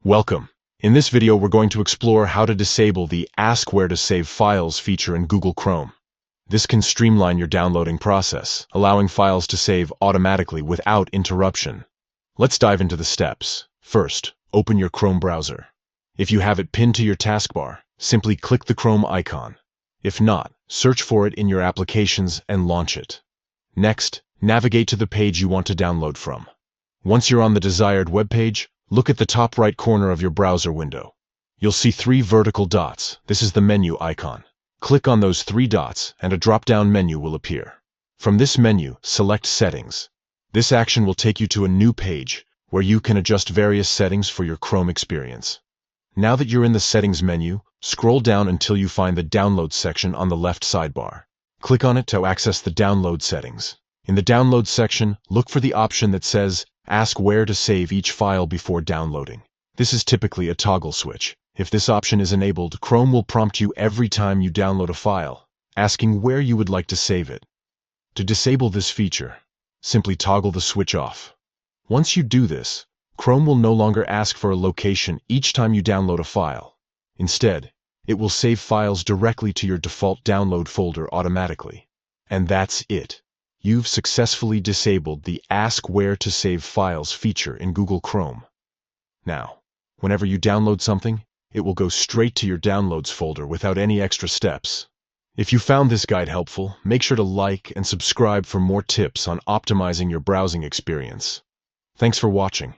Welcome. In this video, we're going to explore how to disable the Ask Where to Save Files feature in Google Chrome. This can streamline your downloading process, allowing files to save automatically without interruption. Let's dive into the steps. First, open your Chrome browser. If you have it pinned to your taskbar, simply click the Chrome icon. If not, search for it in your applications and launch it. Next, navigate to the page you want to download from. Once you're on the desired web page, look at the top right corner of your browser window. You'll see 3 vertical dots. This is the menu icon. Click on those 3 dots and a drop-down menu will appear. From this menu, select Settings. This action will take you to a new page where you can adjust various settings for your Chrome experience. Now that you're in the Settings menu, scroll down until you find the Download section on the left sidebar. Click on it to access the download settings. In the Download section, look for the option that says Ask where to save each file before downloading. This is typically a toggle switch. If this option is enabled, Chrome will prompt you every time you download a file, asking where you would like to save it. To disable this feature, simply toggle the switch off. Once you do this, Chrome will no longer ask for a location each time you download a file. Instead, it will save files directly to your default download folder automatically. And that's it. You've successfully disabled the Ask Where to Save Files feature in Google Chrome. Now, whenever you download something, it will go straight to your Downloads folder without any extra steps. If you found this guide helpful, make sure to like and subscribe for more tips on optimizing your browsing experience. Thanks for watching.